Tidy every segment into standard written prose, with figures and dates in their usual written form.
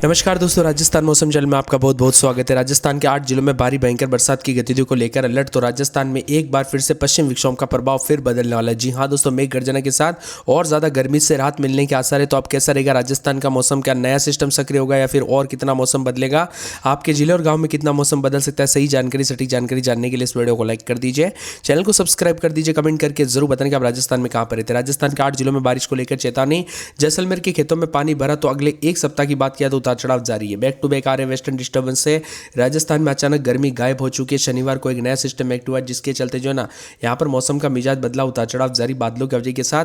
नमस्कार दोस्तों, राजस्थान मौसम चैनल में आपका बहुत बहुत स्वागत है। राजस्थान के 8 जिलों में भारी भयंकर बरसात की गतिविधियों को लेकर अलर्ट। तो राजस्थान में एक बार फिर से पश्चिम विक्षोभ का प्रभाव फिर बदलने वाला है। जी हाँ दोस्तों, मेघ गर्जना के साथ और ज़्यादा गर्मी से राहत मिलने के आसार है। तो अब कैसा रहेगा राजस्थान का मौसम? क्या नया सिस्टम सक्रिय होगा या फिर और कितना मौसम बदलेगा? आपके जिले और गाँव में कितना मौसम बदल सकता है? सही जानकारी, सटीक जानकारी जानने के लिए इस वीडियो को लाइक कर दीजिए, चैनल को सब्सक्राइब कर दीजिए, कमेंट करके जरूर बताएं कि आप राजस्थान में कहाँ पर रहते हैं। राजस्थान के 8 जिलों में बारिश को लेकर चेतावनी। जैसलमेर के खेतों में पानी भरा तो अगले एक सप्ताह की बात किया तो उतार चढ़ाव जारी है। बैक टू बैक आ रहे वेस्टर्न डिस्टर्बेंस से राजस्थान में अचानक गर्मी गायब हो चुकी है। शनिवार को एक नया सिस्टम एक्टिव हुआ जिसके चलते जो है ना यहाँ पर मौसम का मिजाज बदला, उतार चढ़ाव जारी। बादलों की अवधि के साथ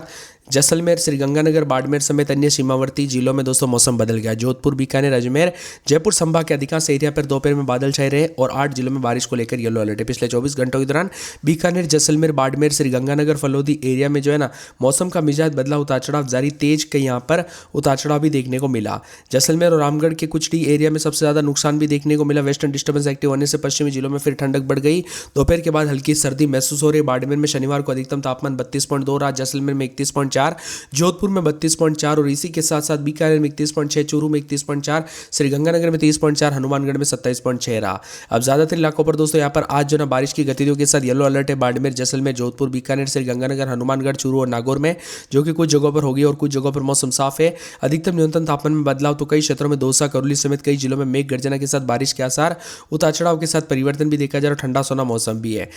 जैसलमेर, श्रीगंगानगर, बाड़मेर समेत अन्य सीमावर्ती जिलों में दोस्तों मौसम बदल गया। जोधपुर, बीकानेर, अजमेर, जयपुर संभाग के अधिकांश एरिया पर दोपहर में बादल छाए रहे और 8 जिलों में बारिश को लेकर येलो अलर्ट है। पिछले 24 घंटों के दौरान बीकानेर, जैसलमेर, बाड़मेर, श्रीगंगानगर, फलोदी एरिया में जो है ना मौसम का मिजाज बदला, उतार चढ़ाव जारी। तेज कहीं यहाँ पर उतार चढ़ाव भी देखने को मिला। जैसलमेर और रामगढ़ के कुछ एरिया में सबसे ज्यादा नुकसान भी देखने को मिला। वेस्टर्न डिस्टर्बेंस एक्टिव होने से पश्चिमी जिलों में फिर ठंडक बढ़ गई। दोपहर के बाद हल्की सर्दी महसूस हो रही है। बाड़मेर में शनिवार को अधिकतम तापमान 32.2 रहा, जैसलमेर में 31.4, जोधपुर में 32.4 और इसी के साथ साथ बीकानेर में 31.6, चूरू में 31.4, श्रीगंगानगर में 30.4, हनुमानगढ़ में 27.6 रहा। अब ज्यादातर इलाकों पर दोस्तों यहाँ पर आज जो ना बारिश की गतिविधियों के साथ येलो अलर्ट है। बाड़मेर, जैसलमेर, जोधपुर, बीकानेर, श्रीगंगानगर, हनुमानगढ़, चूरू और नागौर में, जो कि कुछ जगहों पर होगी और कुछ जगहों पर मौसम साफ है। अधिकतम न्यूनतम तापमान में बदलाव तो कई क्षेत्रों में दौसा, करौली समेत कई जिलों में मेघ गर्जना के साथ बारिश के आसार, उतार चढ़ाव के साथ परिवर्तन भी देखा जा रहा है। ठंडा सोना मौसम भी है।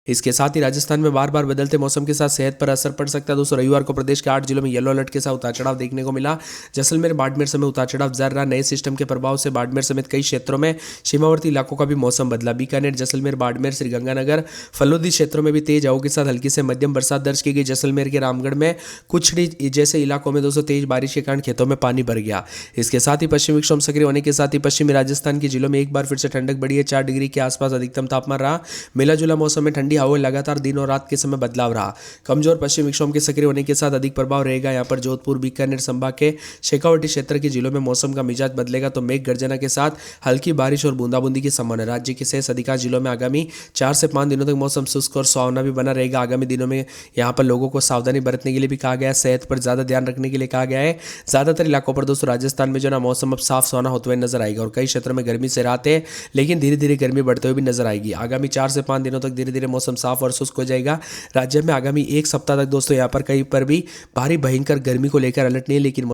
इसके साथ ही राजस्थान में बार बार बदलते मौसम के साथ सेहत पर असर पड़ सकता है। दोस्तों रविवार को प्रदेश के 8 जिलों में येलो अलर्ट के साथ उतार चढ़ाव देखने को मिला। जैसलमेर, बाड़मेर समेत उतार चढ़ाव जारी रहा। नए सिस्टम के प्रभाव से बाड़मेर समेत कई क्षेत्रों में सीमावर्ती इलाकों का भी मौसम बदला। बीकानेर, जैसलमेर, बाड़मेर, श्रीगंगानगर, फलोदी क्षेत्रों में भी तेज हवाओं के साथ हल्की से मध्यम बरसात दर्ज की गई। जैसलमेर के रामगढ़ में कुछ जैसे इलाकों में दोस्तों तेज बारिश के कारण खेतों में पानी भर गया। इसके साथ ही पश्चिमी विक्षोभ सक्रिय होने के साथ ही पश्चिमी राजस्थान के जिलों में एक बार फिर से ठंडक बढ़ी है। 4 डिग्री के आसपास अधिकतम तापमान रहा। मिला जुला मौसम में ठंडी हवाएं लगातार दिन और रात के समय बदलाव रहा। कमजोर पश्चिम विक्षोभ के सक्रिय होने के साथ अधिक प्रभाव रहेगा। यहाँ पर जोधपुर, बीकानेर संभाग के शेखावाटी क्षेत्र के जिलों में मौसम का मिजाज बदलेगा तो मेघ गर्जना के साथ हल्की बारिश और बूंदाबूंदी की संभावना। राज्य के शेष अधिकांश जिलों में आगामी 4 से 5 दिनों तक मौसम शुष्क और सुहावना भी बना रहेगा। आगामी दिनों में यहाँ पर लोगों को सावधानी बरतने के लिए भी कहा गया है। सेहत पर ज्यादा ध्यान रखने के लिए कहा गया है। ज्यादातर इलाकों पर दोस्तों राजस्थान में जो ना मौसम अब साफ सुहाना होते हुए नजर आएगा और कई क्षेत्रों में गर्मी से राहत है, लेकिन धीरे धीरे गर्मी बढ़ते हुए भी नजर आएगी। आगामी 4 से 5 दिनों तक धीरे धीरे मौसम साफ और शुष्क हो जाएगा। राज्य में आगामी एक सप्ताह तक दोस्तों यहाँ पर कहीं पर भी भारी भयंकर गर्मी को लेकर अलर्ट नहीं है, लेकिन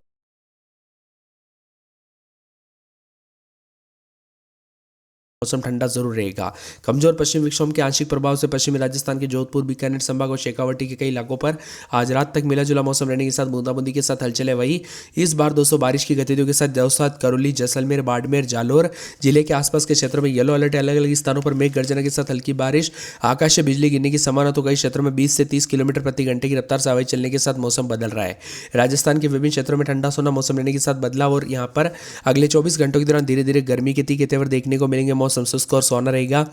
मौसम ठंडा जरूर रहेगा। कमजोर पश्चिम विक्षोभ के आंशिक प्रभाव से पश्चिमी राजस्थान के जोधपुर, बीकानेर संभाग और शेखावाटी के कई इलाकों पर आज रात तक मिला जुला मौसम रहने के साथ बूंदाबूंदी के साथ हलचल है। वही इस बार दोस्तों बारिश की गतिविधियों के साथ दौसा, करौली, जैसलमेर, बाड़मेर, जालोर जिले के आसपास के क्षेत्रों में येलो अलर्ट है। अलग अलग स्थानों पर मेघ गर्जना के साथ हल्की बारिश, आकाश से बिजली गिरने की संभावना। तो कई क्षेत्रों में 20 से 30 किलोमीटर प्रति घंटे की रफ्तार से हवाएं चलने के साथ मौसम बदल रहा है। राजस्थान के विभिन्न क्षेत्रों में ठंडा सोना मौसम रहने के साथ बदलाव और यहाँ पर अगले 24 घंटों के दौरान धीरे धीरे गर्मी के तीखे तेवर देखने को मिलेंगे। मौसम शुष्क और सुहावना रहेगा।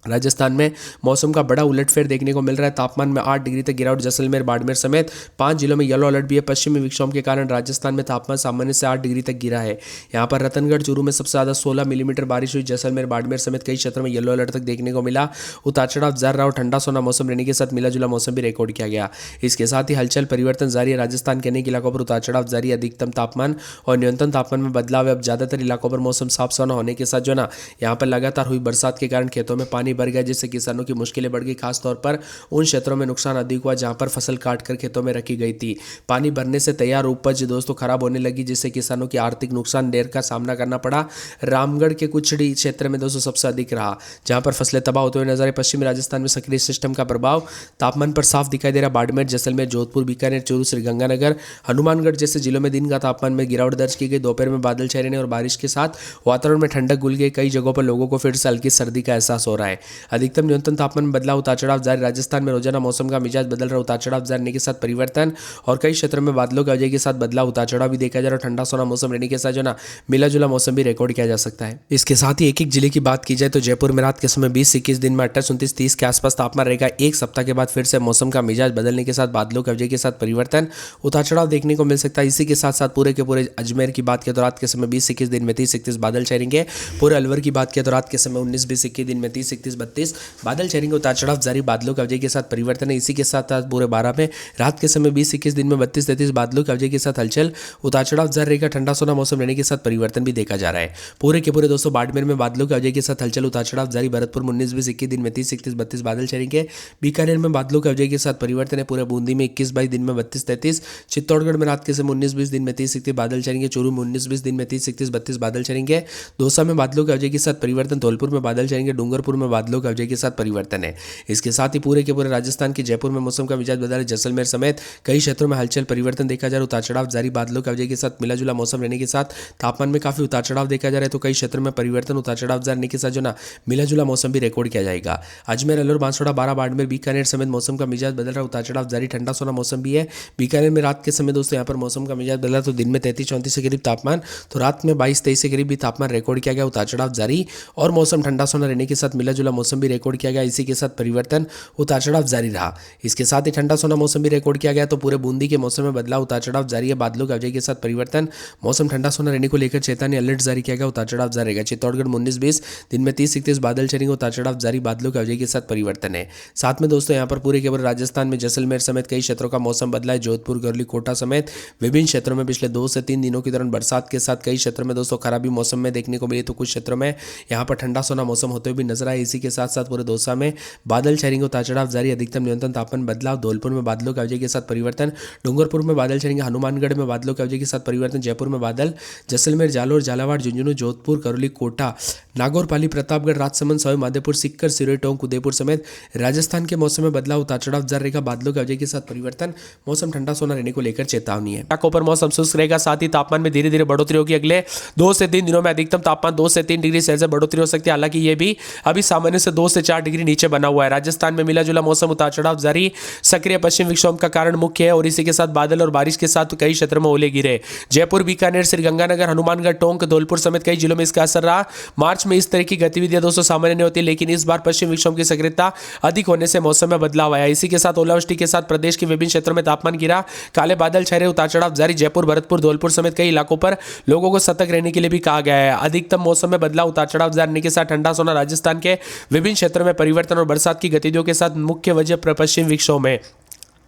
राजस्थान में मौसम का बड़ा उलटफेर देखने को मिल रहा है। तापमान में 8 डिग्री तक गिरावट। जैसलमेर, बाड़मेर समेत 5 जिलों में येलो अलर्ट भी है। पश्चिमी विक्षोभ के कारण राजस्थान में तापमान सामान्य से 8 डिग्री तक गिरा है। यहाँ पर रतनगढ़, चूरू में सबसे ज्यादा 16 मिलीमीटर बारिश हुई। जैसलमेर, बाड़मेर समेत कई क्षेत्रों में येलो अलर्ट तक देखने को मिला। उतार चढ़ाव जारी रहा और ठंडा सोना मौसम रहने के साथ मिला जुला मौसम भी रिकॉर्ड किया गया। इसके साथ ही हलचल परिवर्तन जारी है। राजस्थान के अनेक इलाकों पर उतार चढ़ाव जारी। अधिकतम तापमान और न्यूनतम तापमान में बदलाव है। अब ज्यादातर इलाकों पर मौसम साफ सुहाना होने के साथ जो ना यहाँ पर लगातार हुई बरसात के कारण खेतों में पानी भर गया, जिससे किसानों की मुश्किलें बढ़ गई। खासतौर पर उन क्षेत्रों में नुकसान अधिक हुआ जहां पर फसल काटकर खेतों में रखी गई थी। पानी भरने से तैयार उपज दोस्तों खराब होने लगी, जिससे किसानों की आर्थिक नुकसान देर का सामना करना पड़ा। रामगढ़ के कुछ क्षेत्र में दोस्तों सबसे अधिक रहा, जहां पर फसलें तबाह होते हुए नजर आई। पश्चिमी राजस्थान में सक्रिय सिस्टम का प्रभाव तापमान पर साफ दिखाई दे रहा। बाड़मेर, जैसलमेर, जोधपुर, बीकानेर, चूरू, श्रीगंगानगर, हनुमानगढ़ जैसे जिलों में दिन का तापमान में गिरावट दर्ज की गई। दोपहर में बादल छाए रहने और बारिश के साथ वातावरण में ठंडक घुल गई। कई जगहों पर लोगों को फिर से हल्की सर्दी का एहसास हो रहा है। अधिकतम न्यूनतम तापमान में बदलाव, उतार चढ़ाव जारी। राजस्थान में रोजाना मौसम का मिजाज बदल रहा। उतार चढ़ाव जारी के साथ परिवर्तन और कई क्षेत्रों में बादलों की वजह के साथ बदलाव, उतार चढ़ाव भी देखा जा रहा है। ठंडा सोना मौसम रहने के साथ जो ना मिला जुला मौसम भी रिकॉर्ड किया जा सकता है। इसके साथ ही एक एक जिले की बात की जाए तो जयपुर में रात के समय 20 से 21, दिन में 28, 29, 30 के आसपास तापमान रहेगा। एक सप्ताह के बाद फिर से मौसम का मिजाज बदलने के साथ बादलों की वजह के साथ परिवर्तन, उतार चढ़ाव देखने को मिल सकता है। इसी के साथ साथ पूरे के पूरे अजमेर की बात किया तो रात के समय 20 से 21, दिन में 30 से 31 बादल छाएंगे। पूरे अलवर की बात किया तो रात के समय 19, 20, 21, दिन में 30 से 31-32 बादल छाएंगे, उतार चढ़ाव जारी, बादलों की अवधि के साथ परिवर्तन है। इसी के साथ आज पूरे 12 में रात के समय 20-21, दिन में 32-33 बादलों की अवधि के साथ हलचल, उतार चढ़ाव जारी रहेगा। ठंडा सोना मौसम रहने के साथ परिवर्तन भी देखा जा रहा है। पूरे के पूरे दोस्तों बाड़मेर में बादलों की अवधि के साथ हलचल, उतार चढ़ाव जारी। भरतपुर में 19-20, 21 दिन में 30-31-32 बादल छाएंगे। बीकानेर में बादलों की अवधि के साथ परिवर्तन है। पूरे बूंदी में 21-22, दिन में 32-33। चित्तौड़गढ़ में रात के समय 19-20, दिन में 30-31 बादल छाएंगे। चूरू में 19-20, दिन में 30-31-32 बादल छाएंगे। दौसा में बादलों की अवधि के साथ परिवर्तन, धौलपुर में बादल छाएंगे। डूंगरपुर में बादलों की अवधि के साथ परिवर्तन है। इसके साथ ही पूरे के पूरे राजस्थान के जयपुर में मौसम का मिजाज बदला है। जैसलमेर समेत कई क्षेत्रों में हलचल परिवर्तन देखा जा रहा है। उतार चढ़ाव जारी, बादलों की अवधि के साथ मिला जुला मौसम रहने के साथ तापमान में काफी उतार चढ़ाव देखा जा रहा है। तो कई क्षेत्रों में परिवर्तन, उतार चढ़ाव रहने के साथ जो ना मिला जुला मौसम भी रिकॉर्ड किया जाएगा। अजमेर, अलवर, बांसवाड़ा, बारा, बाड़मेर, बीकानेर समेत मौसम का मिजाज बदल रहा है। उतार चढ़ाव जारी, ठंडा सोना मौसम भी है। बीकानेर में रात के समय दोस्तों यहाँ पर मौसम का मिजाज बदला, तो दिन में 33-34 के करीब तापमान, तो रात में 22-23 के करीब भी तापमान रिकॉर्ड किया गया। उतार चढ़ाव जारी और मौसम ठंडा सोना रहने के साथ मिला जुला मौसम भी रिकॉर्ड किया गया। इसी के साथ परिवर्तन, उतार चढ़ाव जारी रहा। इसके साथ ही ठंडा सोना मौसम भी रिकॉर्ड किया गया। तो पूरे बूंदी के मौसम में बदलाव, उतार चढ़ाव जारी है। बादलों की अवधि के साथ परिवर्तन, मौसम ठंडा सोना रहने को लेकर चेतावनी अलर्ट जारी किया गया। उतार चढ़ाव जारी रहेगा। चित्तौड़गढ़ में 19-20, दिन में 30-31 बादल छाएंगे। उतार चढ़ाव जारी, बादलों की अवधि के साथ परिवर्तन है। साथ में दोस्तों यहाँ पर पूरे केवल राजस्थान में जैसलमेर समेत कई क्षेत्रों का मौसम बदला है। जोधपुर, गरली, कोटा समेत विभिन्न क्षेत्रों में पिछले 2 से 3 दिनों के दौरान बरसात के साथ कई क्षेत्रों में दोस्तों खराबी मौसम में देखने को मिली। तो कुछ क्षेत्रों में यहाँ पर ठंडा सोना मौसम होते हुए भी नजर आए। इसी के साथ साथ पूरे दौसा में बादल छाएंगे। उतार चढ़ाव जारी, अधिकतम न्यूनतम तापमान बदलाव। धौलपुर में बादलों की अवधि के साथ परिवर्तन, डूंगरपुर में बादल छाएंगे। हनुमानगढ़ में बादलों की अवधि के साथ परिवर्तन, जयपुर में बादल। जैसलमेर, जालोर, झालावाड़, झुंझुनू, जोधपुर, करौली, कोटा, नागौर, पाली, प्रतापगढ़, राजसमंद, सवाई माधोपुर, सीकर, सिरोही, टोंक, उदयपुर समेत राजस्थान के मौसम में बदलाव, उतार चढ़ाव जारी रहेगा। बादलों की अवधि के साथ परिवर्तन, मौसम ठंडा सोना रहने को लेकर चेतावनी है। पर मौसम शुष्क रहेगा। साथ ही तापमान में धीरे धीरे बढ़ोतरी होगी। अगले 2 से 3 दिनों में अधिकतम तापमान 2 से 3 डिग्री सेल्सियस बढ़ोतरी हो सकती है। हालांकि ये भी अभी सामान्य से 2 से 4 डिग्री नीचे बना हुआ है। राजस्थान में मिला जुला मौसम, उतार चढ़ाव जारी। सक्रिय पश्चिम विक्षोभ का कारण मुख्य है और इसी के साथ बादल और बारिश के साथ कई क्षेत्रों में ओले गिरे। जयपुर, बीकानेर, श्रीगंगानगर, हनुमानगढ़, टोंक, धौलपुर समेत कई जिलों में इसका असर रहा। मार्च में इस तरह की गतिविधियां दोस्तों सामान्य नहीं होती, लेकिन इस बार पश्चिम विक्षोभ की सक्रियता अधिक होने से मौसम में बदलाव आया। इसी के साथ ओलावृष्टि के साथ प्रदेश के विभिन्न क्षेत्रों में तापमान गिरा। काले बादल छाए रहे, उतार चढ़ाव जारी। जयपुर, भरतपुर, धौलपुर समेत कई इलाकों पर लोगों को सतर्क रहने के लिए भी कहा गया है। अधिकतम मौसम में बदलाव, उतार चढ़ाव जारी रहने के साथ ठंडा सोना। राजस्थान के विभिन्न क्षेत्रों में परिवर्तन और बरसात की गतिविधियों के साथ मुख्य वजह पश्चिम विक्षोभ है।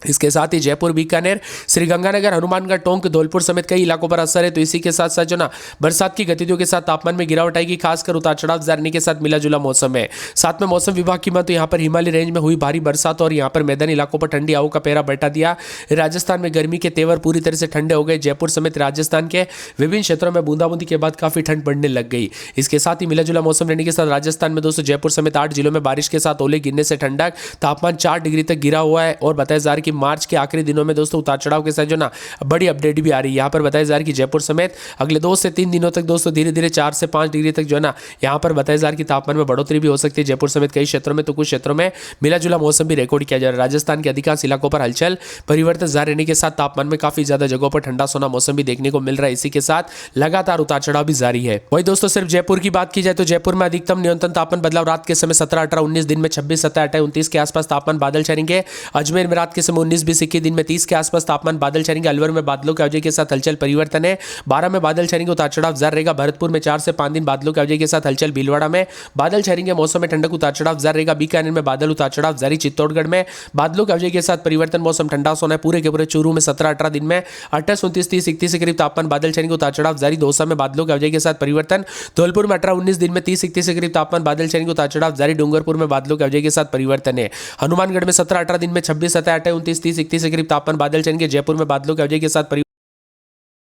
इसके साथ ही जयपुर, बीकानेर, श्रीगंगानगर, हनुमानगढ़, टोंक, धौलपुर समेत कई इलाकों पर असर है। तो इसी के साथ साथ जो ना बरसात की गतिविधियों के साथ तापमान में गिरावट आएगी, खासकर उतार चढ़ाव जारी के साथ मिला जुला मौसम है। साथ में मौसम विभाग की माने तो यहाँ पर हिमालय रेंज में हुई भारी बरसात और यहाँ पर मैदानी इलाकों पर ठंडी हवाओं का पहरा बैठा दिया। राजस्थान में गर्मी के तेवर पूरी तरह से ठंडे हो गए। जयपुर समेत राजस्थान के विभिन्न क्षेत्रों में बूंदाबूंदी के बाद काफी ठंड बढ़ने लग गई। इसके साथ ही मिला जुला मौसम रहने के साथ राजस्थान में दोस्तों जयपुर समेत 8 जिलों में बारिश के साथ ओले गिरने से ठंडक, तापमान 4 डिग्री तक गिरा हुआ है। और बताया जा रहा है कि मार्च के आखिरी दिनों में दोस्तों उतार चढ़ाव के साथ जो ना बड़ी अपडेट भी आ रही है। यहाँ पर बताया जा रहा है कि जयपुर समेत अगले 2 से 3 दिनों तक दोस्तों धीरे धीरे 4 से 5 डिग्री तक जो है ना यहाँ पर बताया जा रहा है कि तापमान में बढ़ोतरी भी हो सकती है। जयपुर समेत कई क्षेत्रों में, तो कुछ क्षेत्रों में मिला जुला मौसम भी रिकॉर्ड किया जा रहा है। राजस्थान के अधिकांश इलाकों पर हलचल परिवर्तन जारी रहने के साथ तापमान में काफी ज्यादा जगहों पर ठंडा सोना मौसम भी देखने को मिल रहा है। इसी के साथ लगातार उतार चढ़ाव भी जारी है। वही दोस्तों सिर्फ जयपुर की बात की जाए तो जयपुर में अधिकतम न्यूनतम तापमान बदलाव, रात के समय 17, 18, 19, दिन में 26, 27, 28, 29 के आसपास तापमान बादल छाएंगे। अजमेर में रात के समय 19, 20, 21, दिन में 30 के आसपास तापमान बादल छाएंगे। अलवर में बादलों की अवधि के साथ हलचल परिवर्तन है। 12 में बादल छाएंगे, उतार चढ़ाव जारी रहेगा। भरतपुर में 4 से 5 दिन बादलों की अवधि के साथ हलचल। भीलवाड़ा में बादल छाएंगे, मौसम में ठंडक, उतार चढ़ाव जारी रहेगा। बीकानेर में बादल, उतार चढ़ाव जारी। चित्तौड़गढ़ में बादलों की अवधि के साथ परिवर्तन, मौसम ठंडा सोना है पूरे के पूरे। चूरू में 17, 18, दिन में 28, 29, 30, 31 के करीब तापमान बादल छाएंगे, उतार चढ़ाव जारी। दौसा में बादलों की अवधि के साथ परिवर्तन। धौलपुर में 18, 19, दिन में 30, 31 के करीब तापमान बादल छाएंगे, उतार चढ़ाव जारी। डूंगरपुर में बादलों की अवधि के साथ परिवर्तन है। हनुमानगढ़ में 17, 18, दिन में 26, 27, 28, 29, 30, 31 के करीब तापमान बादल छाएंगे। जयपुर में बादलों की अवधि के साथ